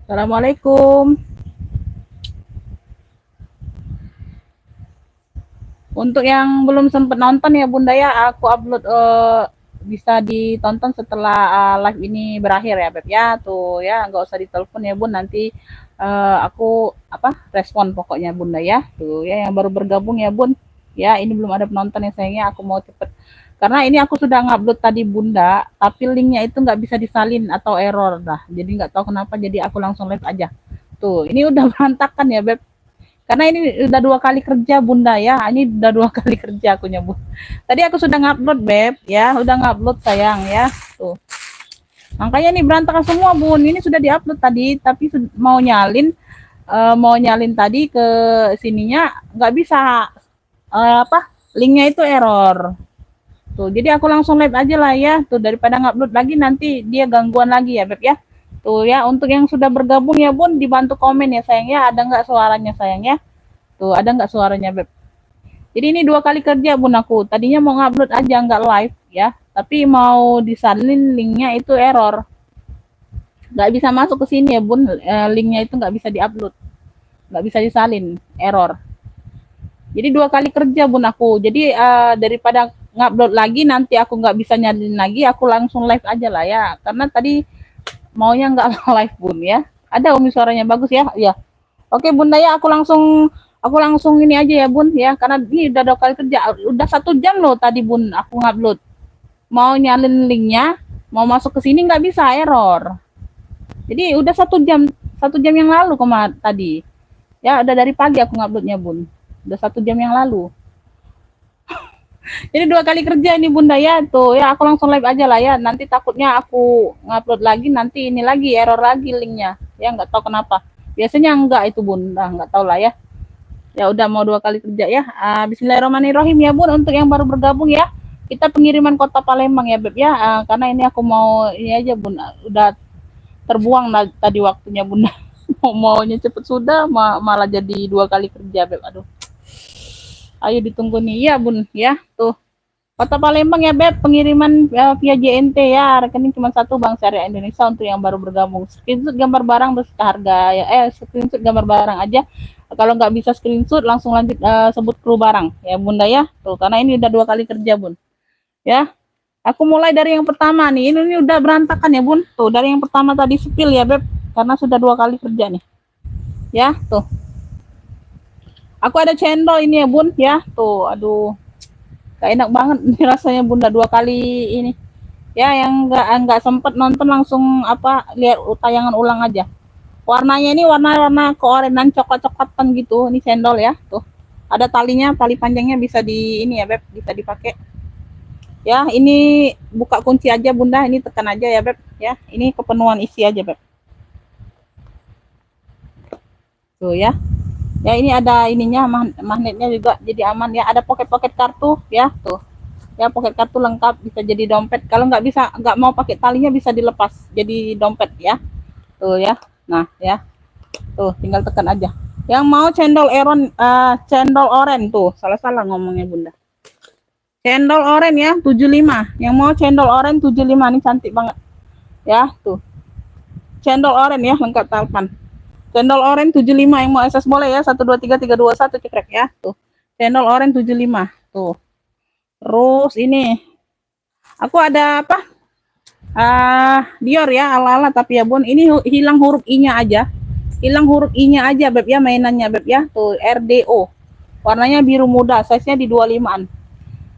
Assalamualaikum. Untuk yang belum sempat nonton ya Bunda ya, aku upload bisa ditonton setelah live ini berakhir ya Beb ya. Tuh ya, nggak usah ditelepon ya Bun, nanti aku apa respon pokoknya Bunda ya. Tuh ya yang baru bergabung ya Bun. Ya, ini belum ada penonton ya sayangnya, aku mau cepet. Karena ini aku sudah ngupload tadi Bunda, tapi linknya itu nggak bisa disalin atau error dah. Jadi nggak tahu kenapa, jadi aku langsung live aja. Tuh, ini udah berantakan ya Beb. Karena ini udah 2 kali kerja Bunda ya, ini udah 2 kali kerja aku nyebut. Tadi aku sudah ngupload Beb ya, udah ngupload sayang ya. Tuh. Makanya nih berantakan semua Bun. Ini sudah diupload tadi, tapi mau nyalin tadi ke sininya nggak bisa, apa? Linknya itu error. Tuh, jadi aku langsung live aja lah ya. Tuh, daripada ngupload lagi nanti dia gangguan lagi ya Beb ya. Tuh ya, untuk yang sudah bergabung ya Bun, dibantu komen ya sayang ya. Ada nggak suaranya sayang ya? Tuh, ada nggak suaranya Beb? Jadi ini 2 kali kerja Bun aku. Tadinya mau ngupload aja nggak live ya, tapi mau disalin linknya itu error. Nggak bisa masuk ke sini ya Bun, linknya itu nggak bisa diupload, nggak bisa disalin, error. Jadi 2 kali kerja Bun aku. Jadi daripada ngupload lagi nanti aku nggak bisa nyalin lagi, aku langsung live aja lah ya. Karena tadi maunya nggak live Bun ya. Ada Umi suaranya bagus ya? Ya. Oke Bunda ya, aku langsung ini aja ya Bun ya, karena ini udah 2 kali kerja, udah 1 jam loh tadi Bun aku ngupload. Mau nyalin linknya, mau masuk ke sini nggak bisa, error. Jadi udah 1 jam, 1 jam yang lalu tadi. Ya udah dari pagi aku nguploadnya Bun, udah 1 jam yang lalu. Jadi 2 kali kerja ini Bunda ya, tuh ya aku langsung live aja lah ya. Nanti takutnya aku ngupload lagi, nanti ini lagi error lagi linknya. Ya nggak tahu kenapa. Biasanya enggak itu Bun, nah nggak tahu lah ya. Ya udah mau 2 kali kerja ya. Bismillahirrahmanirrahim ya Bun, untuk yang baru bergabung ya. Kita pengiriman kota Palembang ya Beb ya. Karena ini aku mau ini aja Bun, udah terbuang tadi waktunya Bun. Maunya cepet sudah, malah jadi 2 kali kerja Beb. Aduh. Ayo ditunggu nih ya Bun ya. Tuh. Kota Palembang ya Beb, pengiriman via JNT ya. Rekening cuma satu, Bank Syariah Indonesia, untuk yang baru bergabung. Screenshot gambar barang berserta harga ya. Screenshot gambar barang aja. Kalau nggak bisa screenshot langsung lanjut sebut kru barang ya Bunda ya. Tuh, karena ini udah 2 kali kerja Bun. Ya. Aku mulai dari yang pertama nih. Ini udah berantakan ya Bun. Tuh, dari yang pertama tadi spill ya Beb, karena sudah 2 kali kerja nih. Ya, tuh. Aku ada cendol ini ya Bun ya. Tuh, aduh. Gak enak banget nih rasanya Bunda 2 kali ini. Ya, yang nggak sempet nonton langsung apa lihat tayangan ulang aja. Warnanya ini warna-warna keorenan coklat-coklatan gitu. Ini cendol ya, tuh. Ada talinya, tali panjangnya bisa di ini ya, Beb, bisa dipakai. Ya, ini buka kunci aja Bunda, ini tekan aja ya, Beb. Ya, ini kepenuhan isi aja, Beb. Tuh ya. Ya, ini ada ininya, magnetnya juga jadi aman ya. Ada pocket-pocket kartu ya, tuh. Ya, pocket kartu lengkap, bisa jadi dompet. Kalau nggak bisa, nggak mau pakai talinya, bisa dilepas jadi dompet ya. Tuh ya. Nah, ya. Tuh, tinggal tekan aja. Yang mau cendol oren tuh, salah-salah ngomongnya Bunda. Cendol oren ya, 75. Yang mau cendol oren 75 nih, cantik banget. Ya, tuh. Cendol oren ya, lengkap talpan. Cendol oren 75, yang mau SS boleh ya. 123321 cekrek ya, tuh. Cendol oren 75. Tuh. Terus ini aku ada apa? Dior ya, ala-ala tapi ya Bun, ini hilang huruf I-nya aja. Hilang huruf I-nya aja Beb ya, mainannya Beb ya. Tuh, RDO. Warnanya biru muda, size-nya di 25-an.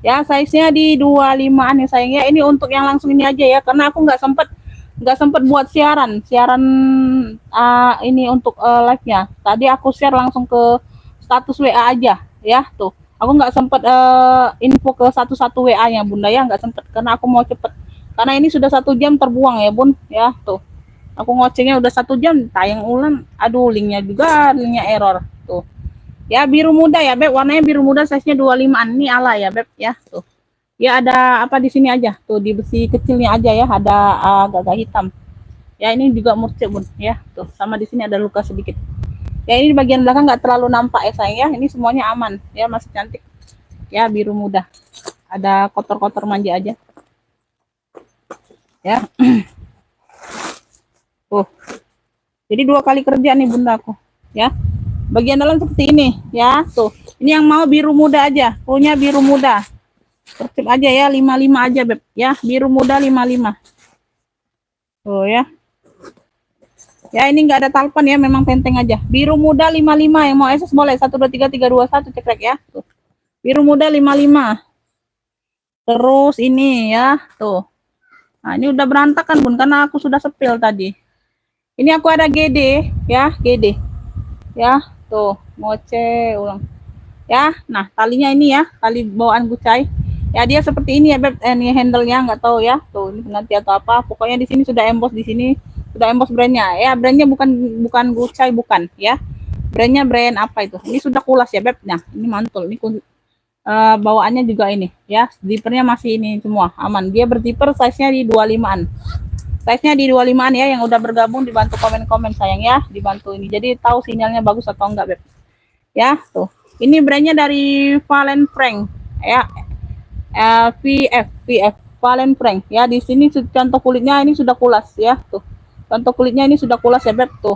Ya, size-nya di 25-an ya sayangnya. Ini untuk yang langsung ini aja ya, karena aku nggak sempet buat siaran ini untuk live-nya. Tadi aku share langsung ke status WA aja ya, tuh. Aku nggak sempet info ke satu-satu WA-nya Bunda ya, nggak sempet karena aku mau cepet. Karena ini sudah 1 jam terbuang ya Bun ya, tuh. Aku ngocengnya udah 1 jam, tayang ulang. Aduh, linknya error tuh. Ya, biru muda ya Beb, warnanya biru muda, size-nya 25-an. Ini ala ya Beb ya, tuh. Ya, ada apa di sini aja tuh, di besi kecilnya aja ya, ada agak-agak hitam. Ya, ini juga murce Bun ya, tuh. Sama di sini ada luka sedikit. Ya, ini di bagian belakang nggak terlalu nampak ya sayang ya. Ini semuanya aman ya, masih cantik. Ya, biru muda. Ada kotor-kotor manja aja. Ya. Tuh. Jadi 2 kali kerja nih bunda aku, ya. Bagian dalam seperti ini, ya. Tuh, ini yang mau biru muda aja, punya biru muda. Tertib aja ya, 55 aja beb, ya. Biru muda 55. Tuh ya. Ya ini nggak ada talpan ya, memang penteng aja. Biru muda 55 yang mau SS boleh 123321 cekrek ya. Tuh. Biru muda 55. Terus ini ya, tuh. Nah, ini udah berantakan bun karena aku sudah sepil tadi. Ini aku ada GD ya, GD. Ya, tuh, ngoce ulang. Ya, nah talinya ini ya, tali bawaan gucai. Ya dia seperti ini ya beb, ini handle-nya nggak tahu ya. Tuh, ini pengganti atau apa. Pokoknya di sini sudah emboss di sini. Sudah emboss brandnya ya, brandnya bukan gucai bukan ya, brandnya brand apa itu, ini sudah kulas ya beb. Nah ini mantul, ini bawaannya juga ini ya, zippernya masih ini semua aman, dia berzipper, size nya di 25an, size nya di 25an ya. Yang udah bergabung dibantu komen-komen sayang ya, dibantu ini jadi tahu sinyalnya bagus atau enggak beb ya. Tuh ini brandnya dari Valen Frank ya, VF Valen Frank ya. Di sini contoh kulitnya ini sudah kulas ya, tuh contoh kulitnya ini sudah kulas ya beb. Tuh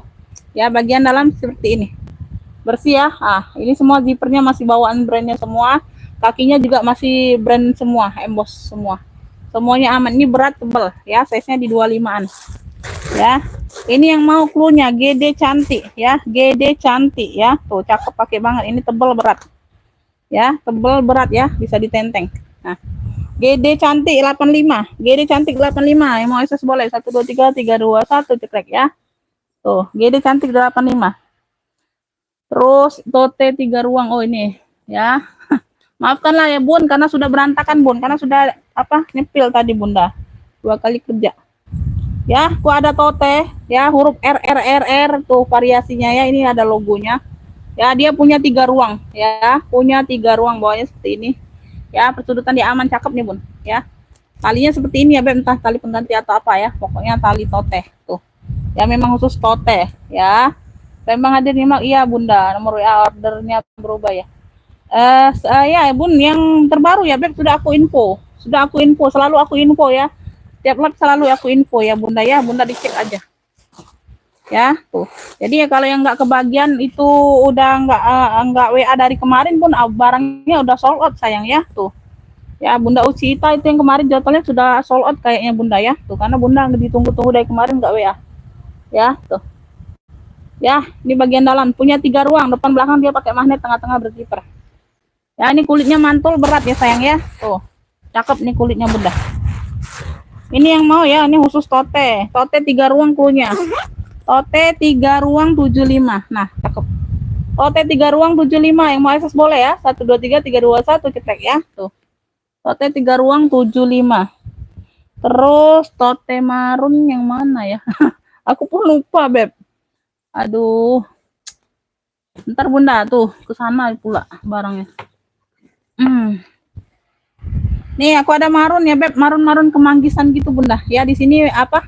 ya, bagian dalam seperti ini, bersih ya. Ini semua zippernya masih bawaan brandnya semua, kakinya juga masih brand semua, emboss semua, semuanya aman. Ini berat tebal ya, size nya di 25an ya. Ini yang mau cluenya GD cantik ya, GD cantik ya. Tuh cakep, pakai banget, ini tebal berat ya, tebal berat ya, bisa ditenteng. Nah GD cantik 85, GD cantik 85 yang mau SS boleh 123321 cekrek ya. Tuh GD cantik 85. Terus tote 3 ruang, oh ini ya. Maafkanlah ya bun karena sudah berantakan bun, karena sudah apa nyepil tadi bunda 2 kali kerja ya. Aku ada tote ya, huruf RRRR tuh variasinya ya, ini ada logonya ya. Dia punya 3 ruang ya, punya 3 ruang, bawahnya seperti ini ya. Persudutan dia aman, cakep nih bun ya. Talinya seperti ini ya beb, entah tali pengganti atau apa ya, pokoknya tali tote tuh ya, memang khusus tote ya. Memang hadir nyimak iya bunda, nomor WA ordernya berubah ya. Ya bun, yang terbaru ya beb, sudah aku info, selalu aku info ya, tiap live selalu aku info ya bunda ya. Bunda dicek aja ya. Tuh jadi ya, kalau yang nggak kebagian itu udah nggak WA dari kemarin pun barangnya udah sold out sayang ya. Tuh ya, bunda Ucita itu yang kemarin jadwalnya sudah sold out kayaknya bunda ya. Tuh karena bunda ditunggu-tunggu dari kemarin nggak WA ya. Tuh ya, ini bagian dalam punya 3 ruang, depan belakang dia pakai magnet, tengah-tengah berzipper ya. Ini kulitnya mantul berat ya sayang ya. Tuh cakep nih kulitnya bunda. Ini yang mau ya, ini khusus tote 3 ruang punya, tote 3 ruang 75. Nah cakep, tote 3 ruang 75 yang mau akses boleh ya, 123321 cetek ya. Tuh tote 3 ruang 75. Terus tote marun yang mana ya? Aku pun lupa beb, aduh ntar bunda tuh kesana pula barangnya. Nih aku ada marun ya beb, marun kemanggisan gitu bunda ya. Di sini apa,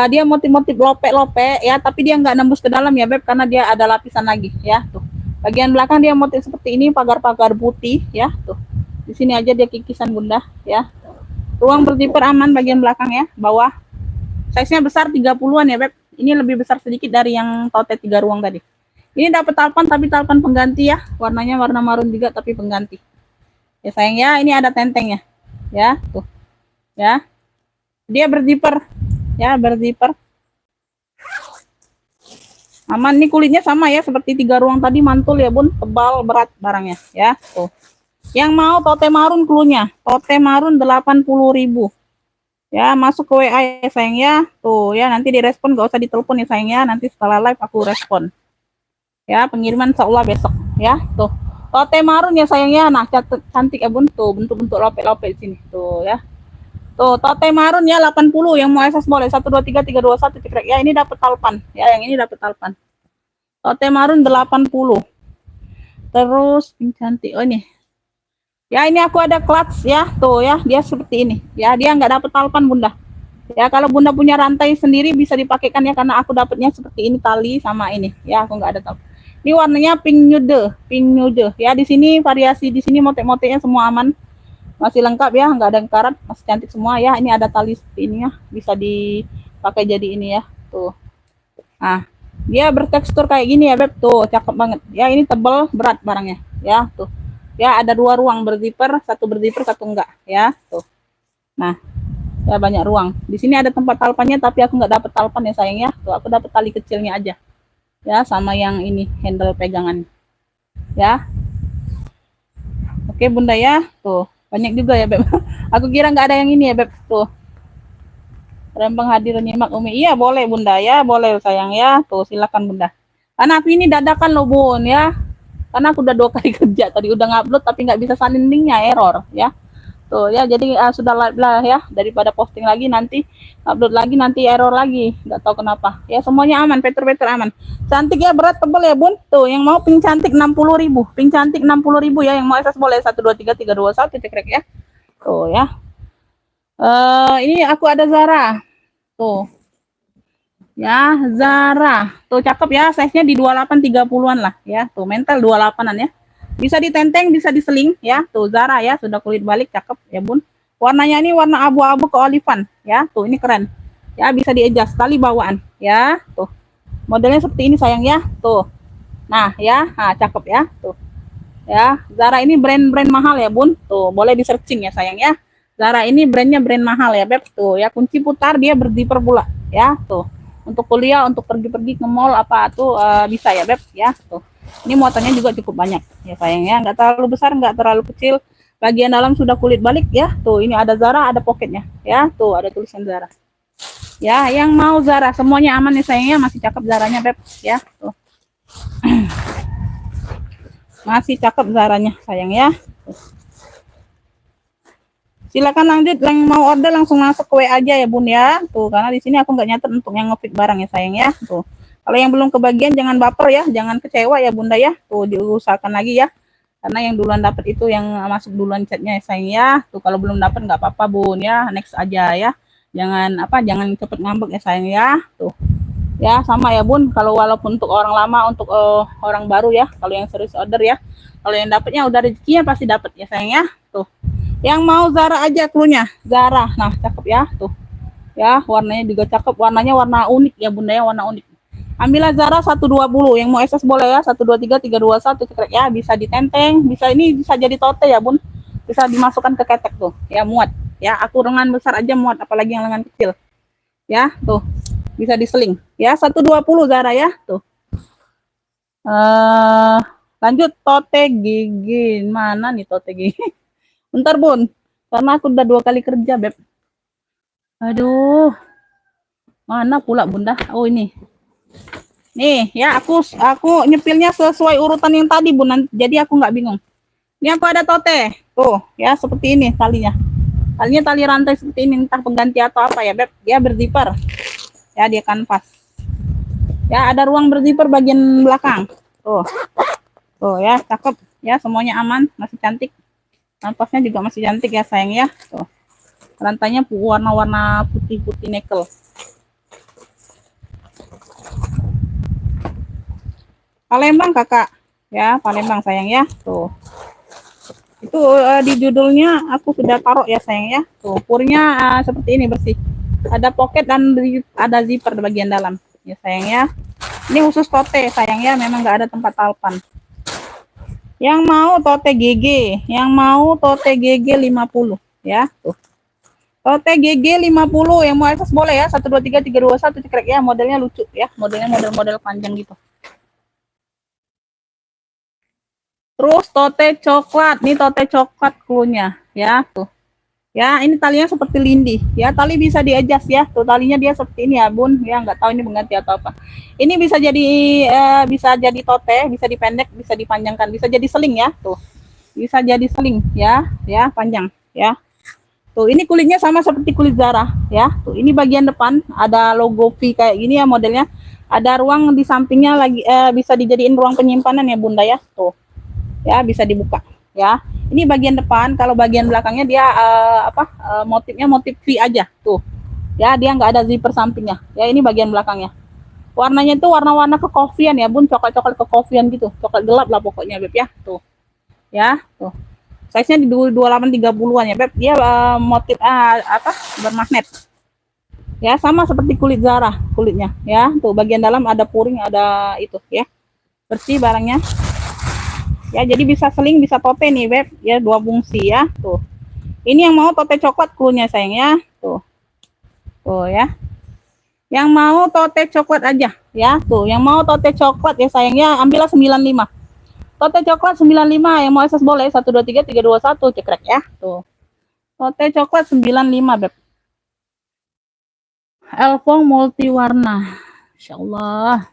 dia motif-motif lope-lope ya, tapi dia nggak nembus ke dalam ya beb, karena dia ada lapisan lagi ya. Tuh bagian belakang dia motif seperti ini, pagar-pagar putih ya. Tuh di sini aja dia kikisan bunda ya. Ruang berzipper aman bagian belakang ya, bawah. Size nya besar 30an ya beb, ini lebih besar sedikit dari yang tote 3 ruang tadi. Ini dapat talpan, tapi talpan pengganti ya, warnanya warna marun juga tapi pengganti ya sayang ya. Ini ada tentengnya ya. Tuh ya, dia berzipper ya, berzipper aman. Nih kulitnya sama ya seperti 3 ruang tadi, mantul ya bun, tebal berat barangnya ya. Tuh yang mau tote marun, cluenya tote marun 80.000 ya, masuk ke WA ya sayang ya. Tuh ya, nanti direspon, gak usah ditelepon ya sayang ya, nanti setelah live aku respon ya. Pengiriman insyaallah besok ya. Tuh tote marun ya sayang ya. Nah cantik ya bun, tuh bentuk-bentuk lope-lope di sini tuh ya. Tuh tote marun ya 80, yang mau akses boleh 123321 cekrek ya. Ini dapat talpan ya, yang ini dapat talpan. Tote marun 80. Terus ini cantik, oh ini ya. Ini aku ada clutch ya, tuh ya, dia seperti ini ya, dia nggak dapat talpan bunda ya. Kalau bunda punya rantai sendiri bisa dipakaikan ya, karena aku dapatnya seperti ini, tali sama ini ya, aku nggak ada talpan. Ini warnanya pink nude ya. Di sini variasi, di sini motif-motifnya semua aman, masih lengkap ya, nggak ada karat, masih cantik semua ya. Ini ada tali seperti ini ya, bisa dipakai jadi ini ya. Tuh nah Dia bertekstur kayak gini ya, Beb. Tuh, cakep banget. Ya, ini tebal, berat barangnya. Ya, tuh. Ya, ada 2 ruang berzipper, satu berzipper, satu enggak. Ya, tuh. Nah, ya banyak ruang. Di sini ada tempat talpannya, tapi aku nggak dapet talpan ya sayang ya. Tuh, aku dapet tali kecilnya aja. Ya, sama yang ini, handle pegangan. Ya, oke Bunda ya. Tuh, banyak juga ya, Beb. Aku kira nggak ada yang ini ya, Beb. Tuh, rempong hadir nyimak Umi. Iya, boleh Bunda ya, boleh sayang ya. Tuh, silakan Bunda. Karena aku ini dadakan loh Bun ya. Karena aku udah 2 kali kerja tadi udah ngupload tapi nggak bisa salin linknya, error ya. Tuh ya, jadi sudah live lah ya, daripada posting lagi nanti upload lagi nanti error lagi, nggak tahu kenapa. Ya semuanya aman, Peter aman. Cantik ya, berat tebel ya Bun. Tuh yang mau pink cantik 60.000, pink cantik 60.000 ya, yang mau SS boleh 123 321 cekrek ya. Tuh ya. Ini aku ada Zara. Tuh. Ya, Zara. Tuh cakep ya, size-nya di 28 30-an lah ya. Tuh mental 28-an ya. Bisa ditenteng, bisa diseling ya. Tuh Zara ya, sudah kulit balik, cakep ya, Bun. Warnanya ini warna abu-abu keolifan ya. Tuh ini keren. Ya, bisa di-adjust tali bawaan ya. Tuh. Modelnya seperti ini sayang ya. Tuh. Nah, ya. Nah, cakep ya. Tuh. Ya, Zara ini brand-brand mahal ya, Bun. Tuh, boleh di-searching ya sayang ya. Zara ini brandnya brand mahal ya, Beb. Tuh ya, kunci putar dia berdiper pula ya. Tuh untuk kuliah, untuk pergi-pergi ke mall apa tuh bisa ya Beb ya. Tuh ini muatannya juga cukup banyak ya sayang ya, nggak terlalu besar nggak terlalu kecil. Bagian dalam sudah kulit balik ya. Tuh ini ada Zara, ada pocketnya ya. Tuh ada tulisan Zara ya. Yang mau Zara semuanya aman ya sayangnya, masih cakep Zaranya Beb ya. Tuh masih cakep Zaranya sayang ya. Silakan lanjut, yang mau order langsung masuk ke WA aja ya Bun ya. Tuh karena di sini aku nggak nyatet untuk yang ngefit barang ya sayang ya. Tuh kalau yang belum kebagian jangan baper ya, jangan kecewa ya Bunda ya. Tuh diusahakan lagi ya, karena yang duluan dapat itu yang masuk duluan chatnya ya sayang ya. Tuh kalau belum dapat nggak apa-apa Bun ya, next aja ya. Jangan cepet ngambek ya sayang ya. Tuh ya sama ya Bun, kalau walaupun untuk orang lama, untuk orang baru ya, kalau yang serius order ya, kalau yang dapatnya udah rezekinya pasti dapat ya sayang ya. Tuh yang mau Zara aja klunya, Zara. Nah, cakep ya, tuh. Ya, warnanya juga cakep. Warnanya warna unik ya, Bunda ya, warna unik. Ambillah Zara 120, yang mau SS boleh ya, 123 321 cekrek ya, bisa ditenteng, bisa ini bisa jadi tote ya, Bun. Bisa dimasukkan ke ketek tuh, ya muat. Ya, aku lengan besar aja muat, apalagi yang lengan kecil. Ya, tuh. Bisa diseling. Ya, 120 Zara ya, tuh. Lanjut tote gigi. Mana nih tote gigi? Bentar Bun, karena aku udah 2 kali kerja Beb. Aduh, mana pula Bunda? Oh ini, nih ya aku nyepilnya sesuai urutan yang tadi Bun, jadi aku nggak bingung. Ini aku ada tote, tuh ya seperti ini talinya. Talinya tali rantai seperti ini, entah pengganti atau apa ya Beb. Dia berzipper, ya dia kanvas. Ya ada ruang berzipper bagian belakang. Tuh ya cakep ya, semuanya aman, masih cantik. Kanvasnya juga masih cantik ya sayang ya. Tuh. Rantainya warna-warna putih-putih nickel. Palembang kakak ya, Palembang sayang ya. Tuh itu di judulnya aku sudah taruh ya sayang ya. Tuh purnya seperti ini bersih, ada pocket dan ada zipper di bagian dalam ya sayang ya. Ini khusus tote sayang ya, memang nggak ada tempat talpan. Yang mau tote GG, yang mau tote GG 50 ya. Tuh tote GG 50, yang mau akses boleh ya, 123 321 cekrek ya. Modelnya lucu ya, modelnya model-model panjang gitu. Terus tote coklat, nih tote coklat klunya ya. Tuh ya, ini talinya seperti lindi ya, tali bisa di-adjust ya. Tuh talinya dia seperti ini ya Bun ya, nggak tahu ini mengganti atau apa. Ini bisa jadi tote, bisa dipendek, bisa dipanjangkan, bisa jadi seling ya. Tuh bisa jadi seling ya, ya panjang ya. Tuh ini kulitnya sama seperti kulit Zara ya. Tuh ini bagian depan ada logo V kayak gini ya modelnya. Ada ruang di sampingnya lagi, bisa dijadiin ruang penyimpanan ya Bunda ya. Tuh ya bisa dibuka ya. Ini bagian depan, kalau bagian belakangnya dia motifnya motif V aja tuh ya, dia nggak ada zipper sampingnya ya. Ini bagian belakangnya, warnanya itu warna-warna kekoffian ya Bun, coklat-coklat kekoffian gitu, coklat gelap lah pokoknya Beb ya. Tuh ya, tuh size nya di 28 30-an ya Beb. Dia motif bermagnet Ya, sama seperti kulit Zara kulitnya ya. Tuh bagian dalam ada puring, ada itu ya. Bersih barangnya. Ya, jadi bisa seling, bisa tote nih, Beb. Ya, dua fungsi ya. Tuh. Ini yang mau tote coklat cluenya sayang ya. Tuh. Tuh ya. Yang mau tote coklat aja ya. Tuh, yang mau tote coklat ya sayang ya, ambillah 95. Tote coklat 95, yang mau SS boleh 123 321 cekrek ya. Tuh. Tote coklat 95, Beb. Elfong multi warna. Insyaallah.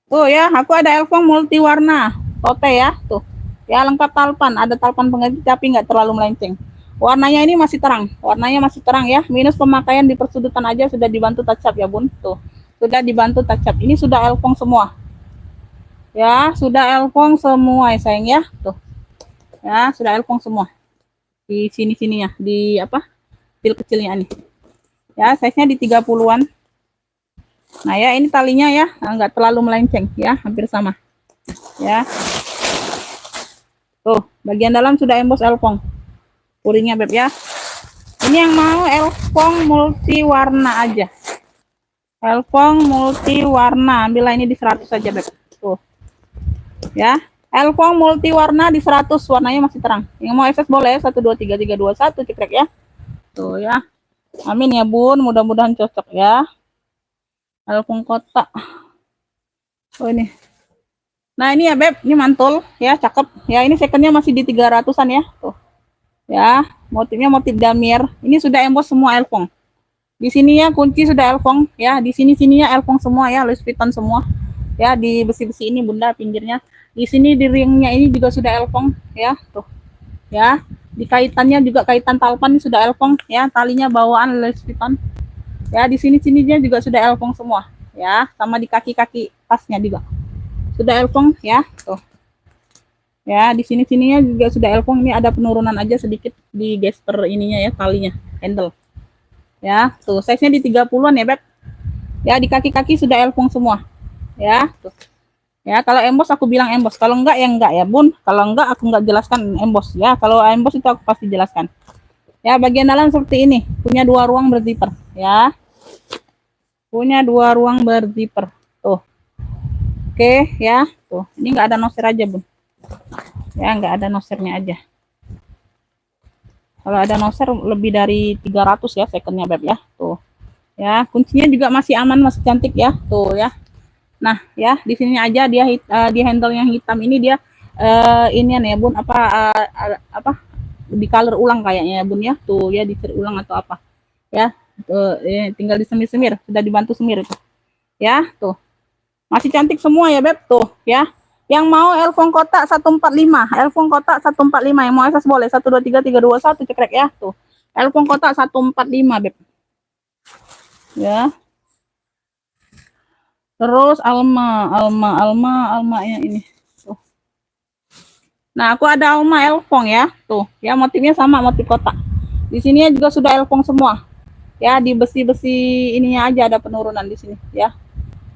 Tuh ya, aku ada Elfong multi warna. Tote ya, tuh. Ya, lengkap talpan, ada talpan pengganti tapi nggak terlalu melenceng. Warnanya ini masih terang, warnanya masih terang ya. Minus pemakaian di persudutan aja sudah dibantu touch up ya, Bun. Tuh. Sudah dibantu touch up. Ini sudah Elfong semua. Ya, sudah Elfong semua ya sayang ya. Tuh. Ya, sudah Elfong semua. Di sini-sininya, di apa? Pil kecilnya nih. Ya, size-nya di 30-an. Nah ya, ini talinya ya, nggak terlalu melenceng ya, hampir sama. Ya. Tuh, bagian dalam sudah emboss Elfong. Puringnya Beb ya. Ini yang mau Elfong multi warna aja. Elfong multi warna, ambillah ini di 100 saja Beb. Tuh. Ya. Elfong multi warna di 100, warnanya masih terang. Yang mau SS boleh 123 321 cekrek ya. Tuh ya. Amin ya Bun, mudah-mudahan cocok ya. Elfong kotak. Oh ini. Nah ini ya Beb, ini mantul ya, cakep. Ya ini secondnya masih di 300-an ya. Tuh. Ya, motifnya motif damier. Ini sudah emboss semua Elfong. Di sininya kunci sudah Elfong ya, di sini-sininya Elfong semua ya, Louis Vuitton semua. Ya, di besi-besi ini Bunda pinggirnya. Di sini di ringnya ini juga sudah Elfong ya, tuh. Ya, di kaitannya juga kaitan talpan sudah Elfong ya, talinya bawaan Louis Vuitton. Ya, di sini-sininya juga sudah Elfong semua ya, sama di kaki-kaki tasnya juga. Sudah Elfong ya, tuh. Ya, di sini-sininya juga sudah Elfong, ini ada penurunan aja sedikit di gesper ininya ya, talinya, handle. Ya, tuh size-nya di 30-an ya, Beb. Ya, di kaki-kaki sudah Elfong semua. Ya, tuh. Ya, kalau emboss aku bilang emboss, kalau enggak ya enggak ya, Bun. Kalau enggak aku enggak jelaskan emboss ya. Kalau emboss itu aku pasti jelaskan. Ya, bagian dalam seperti ini, punya 2 ruang berzipper, ya. Punya 2 ruang berzipper. Tuh. Oke, ya. Tuh, ini enggak ada noser aja, Bun. Ya, enggak ada nosernya aja. Kalau ada noser lebih dari 300 ya secondnya Beb ya. Tuh. Ya, kuncinya juga masih aman, masih cantik ya. Tuh ya. Nah, ya, di sini aja dia di handle yang hitam ini dia ini ya Bun, apa di color ulang kayaknya ya Bun ya. Tuh ya, di ulang atau apa. Ya. Tuh, tinggal disemir-semir, sudah dibantu semir itu. Ya, tuh. Masih cantik semua ya Beb, tuh ya. Yang mau Elfong kotak 145, Elfong kotak 145, yang mau SS boleh 123 321 cekrek ya, tuh. Elfong kotak 145 Beb. Ya. Terus Alma ya ini. Tuh. Nah, aku ada Alma Elfong ya, tuh. Ya, motifnya sama motif kotak. Di sini juga sudah Elfong semua. Ya, di besi-besi ininya aja ada penurunan di sini ya.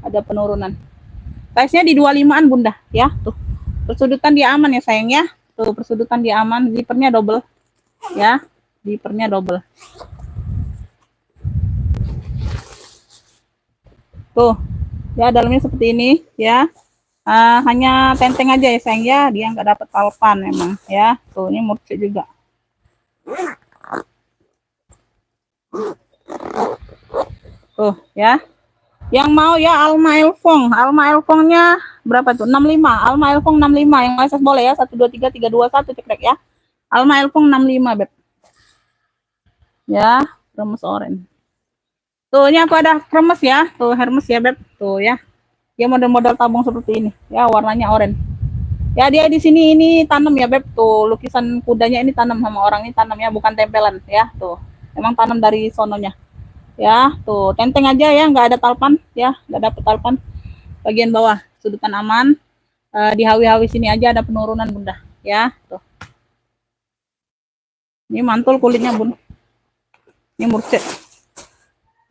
Ada penurunan. Size-nya di 25-an Bunda ya, tuh. Persudutan dia aman ya sayang ya. Tuh, persudutan dia aman, zippernya double. Ya, zippernya double. Tuh. Ya, dalamnya seperti ini ya. Hanya tenteng aja ya sayang ya, dia nggak dapat talpan memang ya. Tuh, ini murci juga. Tuh ya. Yang mau ya Alma Elfongnya berapa tuh? 65. Alma Elfong 65. Yang SS boleh ya 123 321 cekrek ya. Alma Elfong 65 Beb. Ya, kremes orange. Tuh, ini aku ada kremes ya. Tuh, Hermes ya Beb. Tuh ya. Dia model-model tabung seperti ini. Ya, warnanya orange. Ya, dia di sini ini tanam ya Beb. Tuh, lukisan kudanya ini tanam sama orang ini tanam ya, bukan tempelan ya. Tuh. Emang tanam dari sononya. Ya, tuh tenteng aja ya, nggak ada talpan ya, nggak dapet talpan. Bagian bawah sudutan aman, di hawi-hawi sini aja ada penurunan Bunda ya. Tuh, ini mantul kulitnya Bun, ini murcet.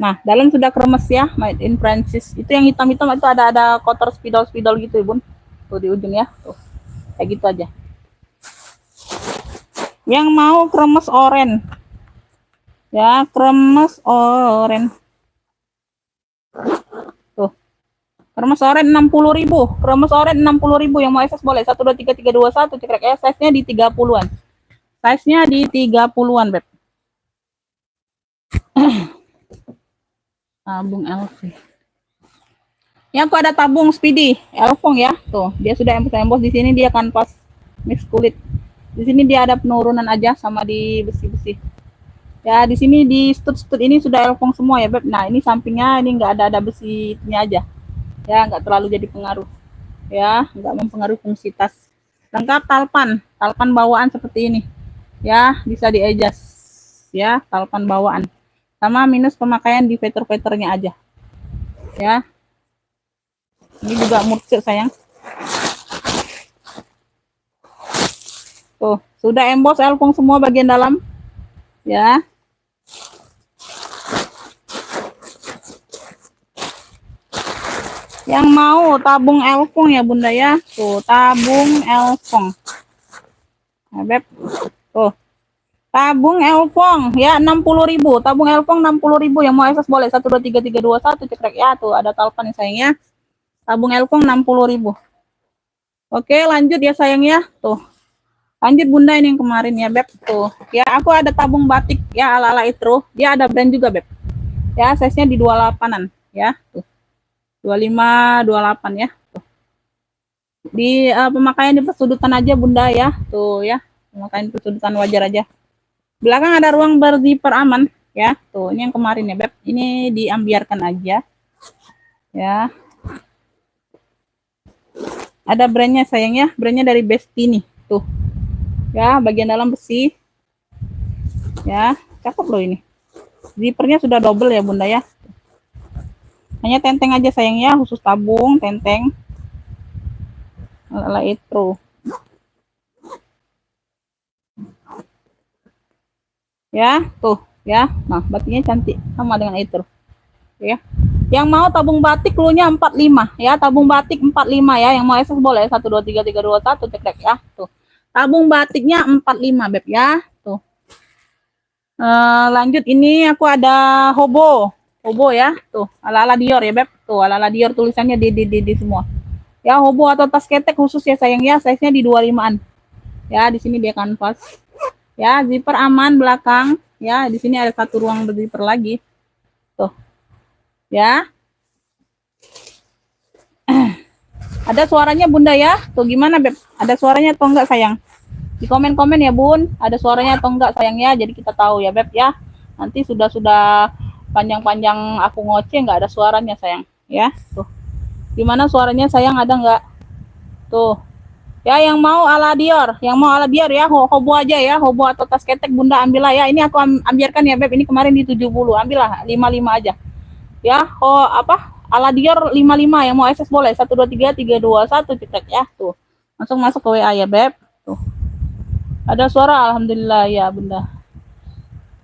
Nah, dalam sudah kremes ya, made in Francis. Itu yang hitam-hitam itu ada kotor spidol-spidol gitu ya Bun, tuh di ujung ya. Tuh, kayak gitu aja. Yang mau kremes oranye Ya, kremes oren. Tuh, kremes oren 60.000. Kremes oren 60.000, yang mau SS boleh. 123 321 cekrek ya. Size-nya di 30-an. Size-nya di 30-an, Beb. Tabung LV. Ini aku ada tabung Speedy Elfong ya. Tuh, dia sudah embos di sini, dia kanvas mix kulit. Di sini dia ada penurunan aja sama di besi-besi. Ya, di sini di stud-stud ini sudah Elfong semua ya, Beb. Nah, ini sampingnya ini nggak ada besinya aja. Ya, nggak terlalu jadi pengaruh. Ya, nggak mempengaruhi fungsi tas. Lengkap talpan bawaan seperti ini. Ya, bisa di-adjust. Ya, talpan bawaan. Sama minus pemakaian di veter-veternya aja. Ya. Ini juga murcik sayang. Tuh, sudah emboss Elfong semua bagian dalam. Ya. Yang mau tabung Elfong ya Bunda ya. Tuh, tabung Elfong. Nah, Beb. Tuh. Tabung Elfong ya 60.000. Tabung Elfong 60.000, yang mau SS boleh. 123 321 cekrek ya. Tuh, ada talpan nih sayang ya. Tabung Elfong 60.000. Oke, lanjut ya sayang ya. Tuh. Lanjut Bunda, ini yang kemarin ya Beb. Tuh. Ya, aku ada tabung batik ya ala-ala Itro. Dia ada brand juga Beb. Ya, size-nya di 28-an ya. Tuh. 25 28 ya. Tuh. Di pemakaian di persudutan aja Bunda ya. Tuh ya. Pemakaian persudutan wajar aja. Belakang ada ruang berzipper aman ya. Tuh, ini yang kemarin ya Beb. Ini diambiarkan aja. Ya. Ada brandnya sayang ya. Brandnya dari Bestini. Tuh. Ya, bagian dalam besi. Ya, cakep loh ini. Zippernya sudah double ya Bunda ya. Hanya tenteng aja sayang ya, khusus tabung, tenteng. Ala Itro. Ya, tuh ya. Nah, batiknya cantik sama dengan Itro. Ya. Yang mau tabung batik cluenya 45 ya, tabung batik 45 ya, yang mau SS boleh 123 321 cekrek ya. Tuh. Tabung batiknya 45 Beb ya. Tuh. Lanjut, ini aku ada hobo ya. Tuh, ala-ala Dior ya Beb. Tuh, ala-ala Dior tulisannya di semua. Ya, hobo atau tas ketek khusus ya sayang ya, size-nya di 25-an. Ya, di sini dia kanvas. Ya, zipper aman belakang. Ya, di sini ada satu ruang berzipper lagi. Tuh. Ya. Ada suaranya Bunda ya. Tuh, gimana Beb? Ada suaranya atau enggak sayang? Di komen-komen ya Bun, ada suaranya atau enggak sayang ya, jadi kita tahu ya Beb ya. Nanti sudah panjang-panjang aku ngoceh nggak ada suaranya sayang ya. Tuh, gimana suaranya sayang, ada nggak? Tuh ya, yang mau ala Dior ya, hobo aja ya, hobo atau tas ketek Bunda ambil lah ya. Ini aku ambiarkan ya Beb, ini kemarin di 70, ambillah 55 aja ya. Ala Dior 55, yang mau SS boleh 123 321 cekrek ya. Tuh, langsung masuk ke WA ya Beb. Tuh, ada suara, alhamdulillah ya Bunda.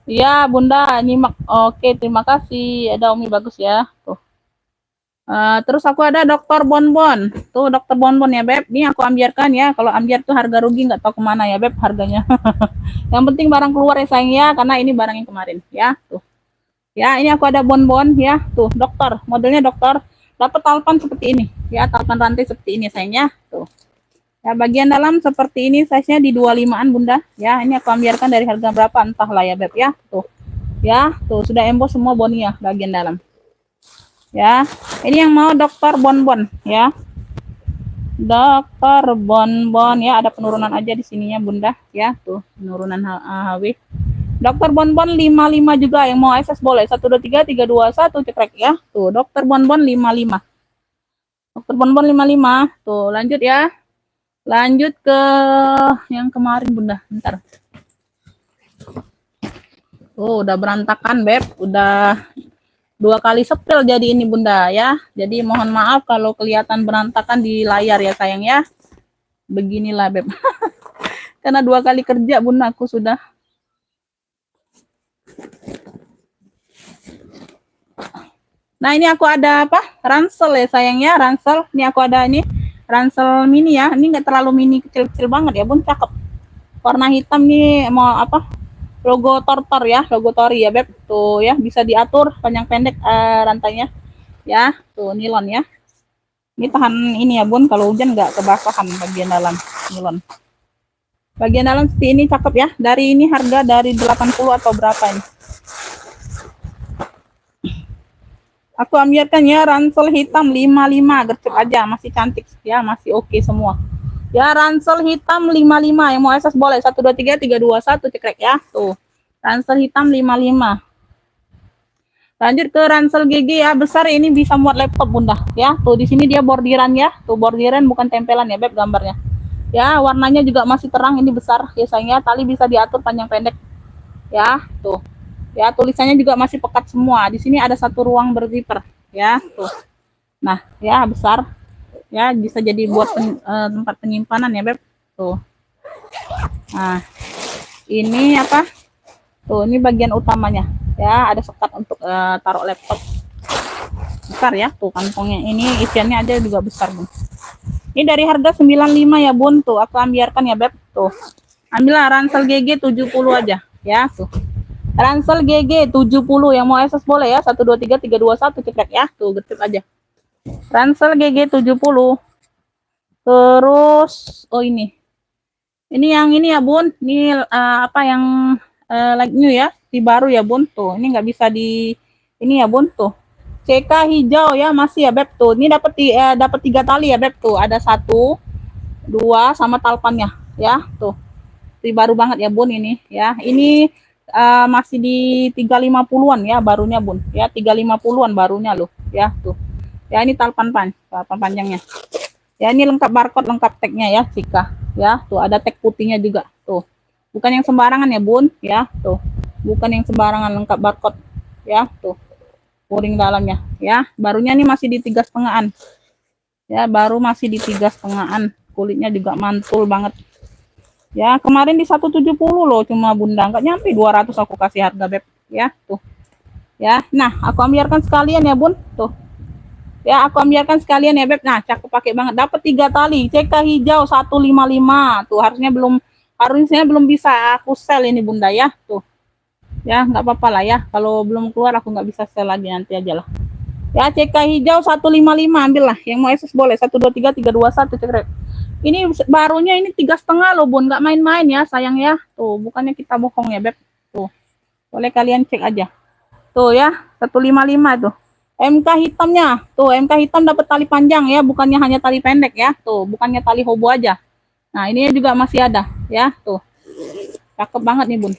Iya Bunda, nyimak. Oke, terima kasih. Ada Umi, bagus ya. Tuh. Terus aku ada Dokter Bonbon. Tuh, Dokter Bonbon ya Beb. Ini aku ambiarkan ya. Kalau ambiar tuh harga rugi, nggak tahu kemana ya Beb harganya. Yang penting barang keluar ya sayang ya, karena ini barang yang kemarin ya. Tuh. Ya, ini aku ada bonbon ya. Tuh, dokter. Modelnya dokter. Dapat talpan seperti ini. Ya, talpan rantai seperti ini sayangnya. Tuh. Ya, bagian dalam seperti ini, size-nya di 25-an Bunda. Ya, ini aku ambiarkan dari harga berapa entahlah ya Beb ya. Tuh. Ya, tuh sudah emboss semua boninya bagian dalam. Ya, ini yang mau Dokter Bonbon ya. Dokter Bonbon ya, ada penurunan aja di sininya Bunda ya. Tuh, penurunan HW. Dokter Bonbon 55 juga, yang mau SS boleh 123 321 cekrek ya. Tuh, Dokter Bonbon 55. Dokter Bonbon 55. Tuh, lanjut ya. Lanjut ke yang kemarin Bunda. Bentar. Oh, udah berantakan Beb. Udah 2 kali sepil jadi ini Bunda ya. Jadi mohon maaf kalau kelihatan berantakan di layar ya sayang ya. Beginilah Beb. Karena 2 kali kerja Bunda aku sudah. Nah, ini aku ada apa? Ransel ya sayangnya, ransel. Ini aku ada ini ransel mini ya. Ini nggak terlalu mini, kecil-kecil banget ya Bun, cakep. Warna hitam nih, mau apa? logo tortor ya, logo tori ya beb. Tuh ya, bisa diatur panjang pendek rantainya ya. Tuh nilon ya. Ini tahan ini ya bun, kalau hujan nggak kebasahan bagian dalam nilon. Bagian dalam seperti ini cakep ya. Dari ini harga dari 80 atau berapa ini. Aku ambilkan ya ransel hitam 55, gercep aja, masih cantik ya, masih oke semua. Ya ransel hitam 55, yang mau SS boleh 123 321 cekrek ya. Tuh. Ransel hitam 55. Lanjut ke ransel GG ya, besar ini bisa muat laptop bunda ya. Tuh di sini dia bordiran ya. Tuh bordiran bukan tempelan ya beb gambarnya. Ya, warnanya juga masih terang, ini besar ya sayangnya, tali bisa diatur panjang pendek. Ya, tuh. Ya, tulisannya juga masih pekat semua. Di sini ada satu ruang berzipper, ya, tuh. Nah, ya besar. Ya, bisa jadi buat tempat penyimpanan ya, Beb. Tuh. Nah, ini apa? Tuh, ini bagian utamanya. Ya, ada sekat untuk taruh laptop. Besar ya, tuh kantongnya. Ini isiannya aja juga besar, Bun. Ini dari harga 95 ya, Bun. Tuh, aku ambilkan ya, Beb. Tuh. Ambillah ransel GG 70 aja, ya, tuh. Ransel GG 70 yang mau SS boleh ya, 123 321 cekrek ya, tuh getip aja. Ransel GG 70. Terus oh ini yang ini ya bun, ini apa yang like new ya, di baru ya bun. Tuh ini nggak bisa di ini ya bun. Tuh CK hijau ya, masih ya beb. Tuh ini dapat 3 tali ya beb. Tuh ada 1 2 sama talpannya ya. Tuh ini baru banget ya bun ini ya. Ini masih di 350-an ya barunya bun ya, 350-an barunya loh ya. Tuh ya, ini talpan panjangnya ya. Ini lengkap barcode, lengkap tagnya ya Cika ya. Tuh ada tag putihnya juga. Tuh bukan yang sembarangan ya bun ya. Tuh bukan yang sembarangan, lengkap barcode ya. Tuh puring dalamnya ya, barunya ini masih di 3,5an ya, baru masih di 3,5an, kulitnya juga mantul banget ya. Kemarin di 170 loh cuma bunda, nggak nyampe 200 aku kasih harga beb ya. Tuh ya, nah aku ambilkan sekalian ya bun. Tuh ya, aku ambilkan sekalian ya beb. Nah cakep, pakai banget, dapat 3 tali CK hijau 155. Tuh harusnya belum bisa aku sell ini bunda ya. Tuh ya, nggak apa-apa lah ya, kalau belum keluar aku nggak bisa sell lagi, nanti aja lah ya. CK hijau 155, ambil lah, yang mau SS boleh 123 321 cekrek. Ini barunya ini 3,5 loh bun, nggak main-main ya sayang ya. Tuh bukannya kita bohong ya beb. Tuh boleh kalian cek aja. Tuh ya 155 tuh. MK hitamnya tuh, MK hitam dapat tali panjang ya, bukannya hanya tali pendek ya. Tuh bukannya tali hobo aja. Nah ini juga masih ada ya. Tuh cakep banget nih bun.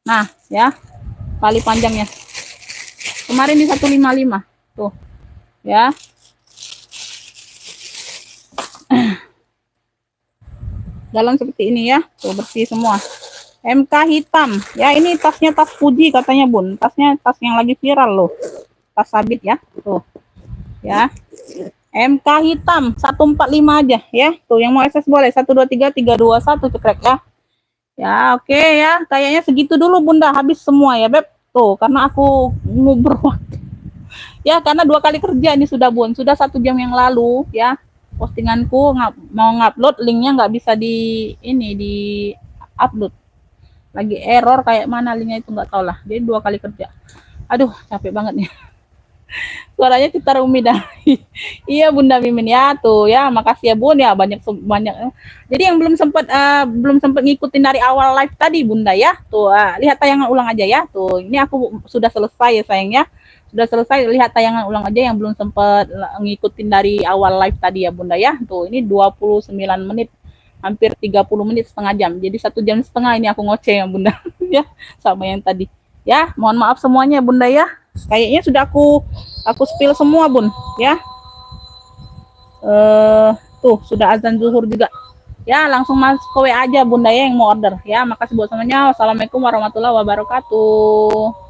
Nah ya, tali panjangnya kemarin di 155 tuh ya. Dalam seperti ini ya, tuh bersih semua. MK hitam ya, ini tasnya tas Fuji katanya bun, tasnya tas yang lagi viral loh, tas sabit ya. Tuh ya, MK hitam 145 aja ya. Tuh yang mau SS boleh 123 321 cekrek ya. Ya oke ya, kayaknya segitu dulu bunda, habis semua ya beb. Tuh karena aku nguber waktu ya, karena 2 kali kerja ini sudah bun, sudah 1 jam yang lalu ya. Postinganku mau ngupload, linknya nggak bisa di upload, lagi error kayak mana linknya itu nggak tahu lah. Jadi 2 kali kerja, aduh capek banget nih. Suaranya Cita Rumi dari iya bunda Mimin ya. Tuh ya, makasih ya bun ya, banyak. Jadi yang belum sempat ngikutin dari awal live tadi bunda ya. Tuh lihat tayangan ulang aja ya. Tuh ini aku sudah selesai ya sayangnya, sudah selesai, lihat tayangan ulang aja yang belum sempat ngikutin dari awal live tadi ya bunda ya. Tuh ini 29 menit, hampir 30 menit, setengah jam, jadi 1 jam setengah ini aku ngoceh ya bunda ya, sama yang tadi ya. Mohon maaf semuanya bunda ya, kayaknya sudah aku spill semua bun ya. Tuh sudah azan zuhur juga ya, langsung masuk ke WA aja bunda ya yang mau order ya. Makasih buat semuanya, wassalamualaikum warahmatullahi wabarakatuh.